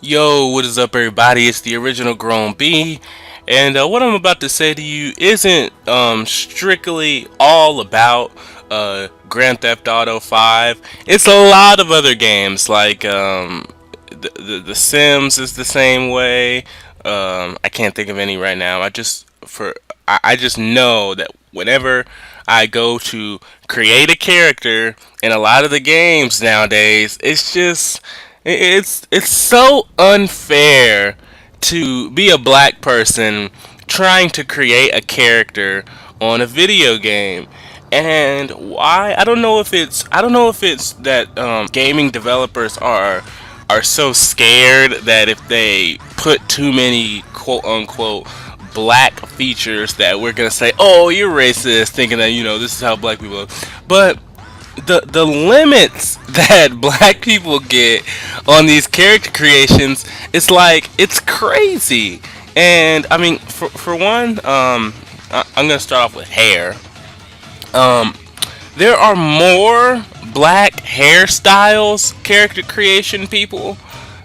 Yo, what is up, everybody? It's the original Grown B, and what I'm about to say to you isn't strictly all about Grand Theft Auto 5. It's a lot of other games like the Sims is the same way. I can't think of any right now. I just know that whenever I go to create a character in a lot of the games nowadays, it's so unfair to be a black person trying to create a character on a video game. And why? I don't know if it's that gaming developers are so scared that if they put too many quote unquote black features that we're gonna say, oh, you're racist, thinking that this is how black people are. But the limits that black people get on these character creations, it's crazy. And I mean, for one, I'm gonna start off with hair. Um, there are more black hairstyles character creation people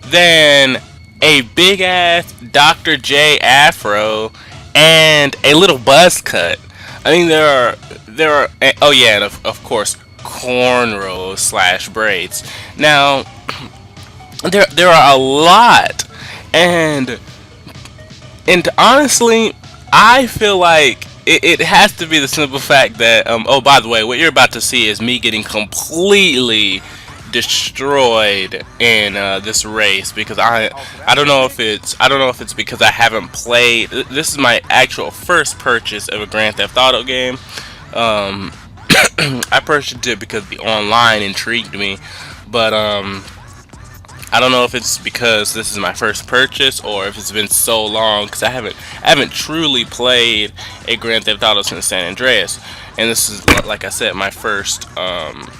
than a big ass Dr. J afro and a little buzz cut. I mean, there are oh yeah, and of course cornrows slash braids. Now there are a lot, and honestly, I feel like it has to be the simple fact that oh, by the way, what you're about to see is me getting completely destroyed in this race because I don't know if it's because I haven't played. This is my actual first purchase of a Grand Theft Auto game. Um, I purchased it because the online intrigued me, but I don't know if it's because this is my first purchase or if it's been so long because I haven't truly played a Grand Theft Auto since San Andreas, and this is, like I said, my first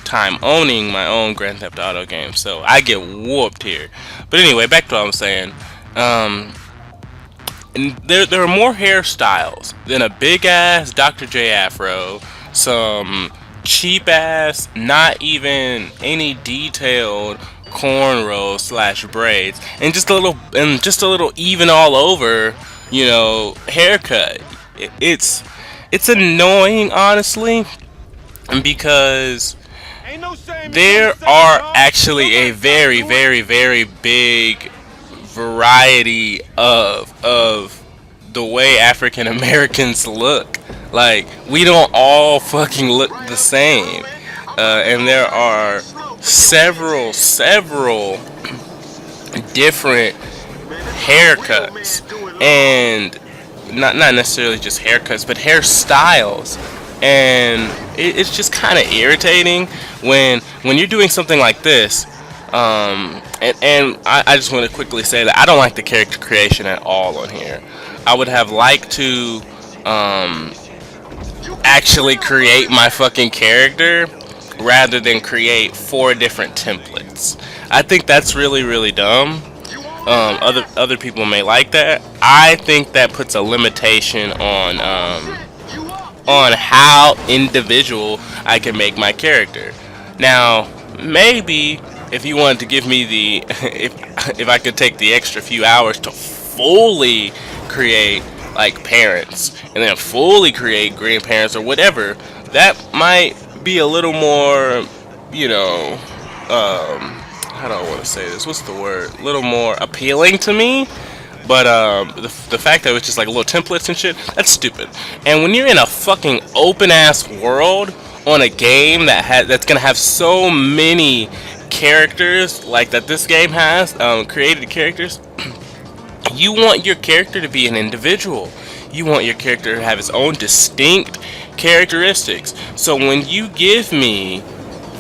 time owning my own Grand Theft Auto game, so I get whooped here. But anyway, back to what I'm saying. Um, and there are more hairstyles than a big ass Dr. J afro, some cheap ass, not even any detailed cornrows slash braids, and just a little even all over, haircut. It's annoying, honestly, because there are actually a very, very, very big variety of the way African Americans look. Like, we don't all fucking look the same, and there are several different haircuts, and not necessarily just haircuts, but hairstyles. And it's just kind of irritating when you're doing something like this. And I just want to quickly say that I don't like the character creation at all on here. I would have liked to um, actually create my fucking character rather than create four different templates. I think that's really, really dumb. Other people may like that. I think that puts a limitation on how individual I can make my character. Now, maybe if you wanted to give me the if I could take the extra few hours to fully create like parents and then fully create grandparents or whatever, that might be a little more, you know, how do I want to say this? What's the word? A little more appealing to me. But the fact that it's just like little templates and shit, that's stupid. And when you're in a fucking open ass world on a game that's gonna have so many characters like that this game has, created characters, you want your character to be an individual. You want your character to have its own distinct characteristics. So when you give me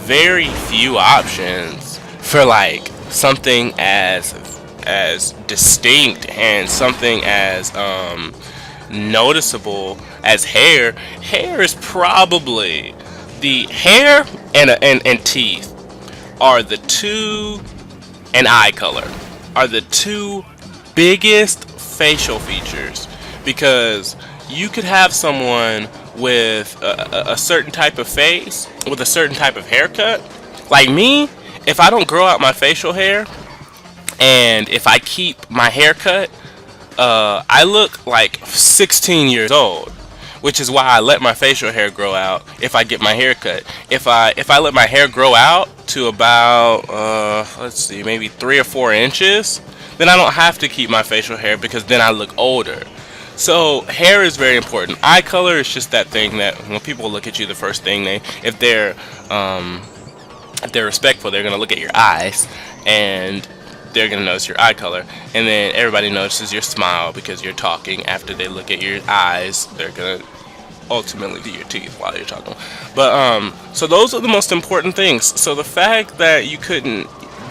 very few options for like something as distinct and something as noticeable as hair. Hair is probably the hair and teeth are the two, and eye color are the two biggest facial features, because you could have someone with a certain type of face with a certain type of haircut. Like me, if I don't grow out my facial hair, And if I keep my hair cut, I look like 16 years old, which is why I let my facial hair grow out if I get my hair cut. If I let my hair grow out to about let's see, maybe 3 or 4 inches, then I don't have to keep my facial hair because then I look older. So hair is very important. Eye color is just that thing that when people look at you, the first thing if they're um, if they're respectful, they're gonna look at your eyes, and they're gonna notice your eye color, and then everybody notices your smile because you're talking. After they look at your eyes, they're gonna ultimately do your teeth while you're talking. But so those are the most important things. So the fact that you couldn't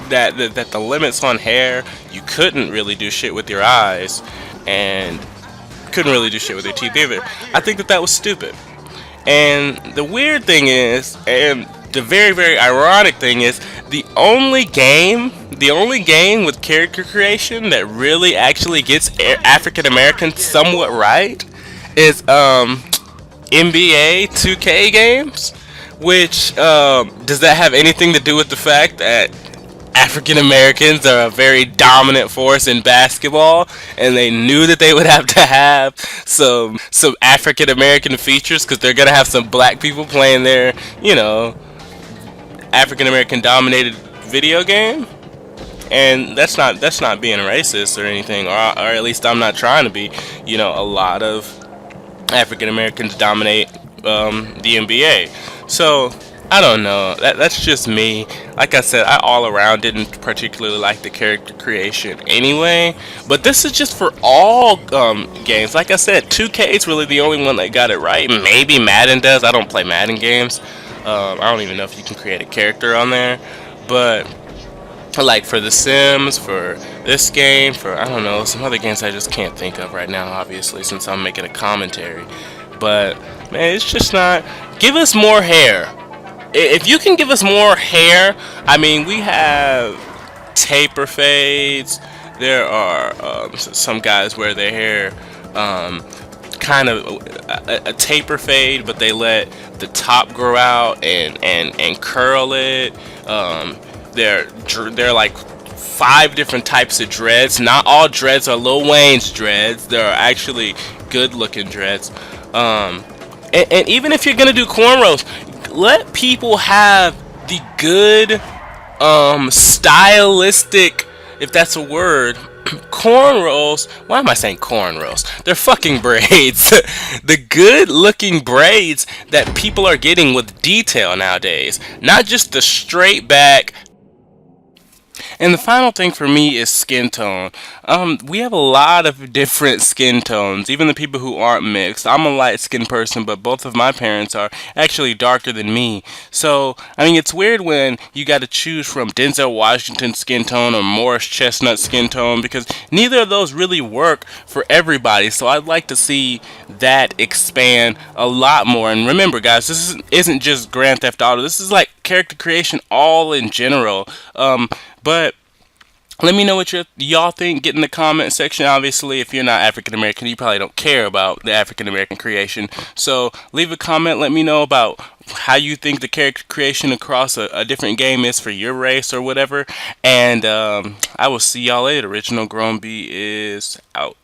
that the limits on hair, you couldn't really do shit with your eyes, and couldn't really do shit with your teeth either. I think that was stupid. And the weird thing is, and the very, very ironic thing is, the only game with character creation that really actually gets African Americans somewhat right is NBA 2K games. Which does that have anything to do with the fact that African Americans are a very dominant force in basketball, and they knew that they would have to have some African American features because they're gonna have some black people playing their African American dominated video game, and that's not being racist or anything, or at least I'm not trying to be. A lot of African Americans dominate the NBA, so I don't know. That's just me. Like I said, I all around didn't particularly like the character creation anyway. But this is just for all games. Like I said, 2K is really the only one that got it right. Maybe Madden does. I don't play Madden games. I don't even know if you can create a character on there. But like for The Sims, for this game, for I don't know, some other games I just can't think of right now, obviously, since I'm making a commentary. But man, it's just not. Give us more hair. If you can give us more hair, I mean, we have taper fades. There are some guys wear their hair kind of a taper fade, but they let the top grow out and curl it. They're like 5 different types of dreads. Not all dreads are Lil Wayne's dreads. There are actually good looking dreads. And even if you're gonna do cornrows, let people have the good stylistic, if that's a word, cornrows. Why am I saying cornrows? They're fucking braids. The good looking braids that people are getting with detail nowadays, not just the straight back. And the final thing for me is skin tone. We have a lot of different skin tones, even the people who aren't mixed. I'm a light skinned person, but both of my parents are actually darker than me. So, I mean, it's weird when you got to choose from Denzel Washington skin tone or Morris Chestnut skin tone, because neither of those really work for everybody. So I'd like to see that expand a lot more. And remember, guys, this isn't just Grand Theft Auto. This is like character creation all in general. But let me know what y'all think. Get in the comment section. Obviously, if you're not African American, you probably don't care about the African American creation. So leave a comment. Let me know about how you think the character creation across a different game is for your race or whatever. And I will see y'all later. Original Grown B is out.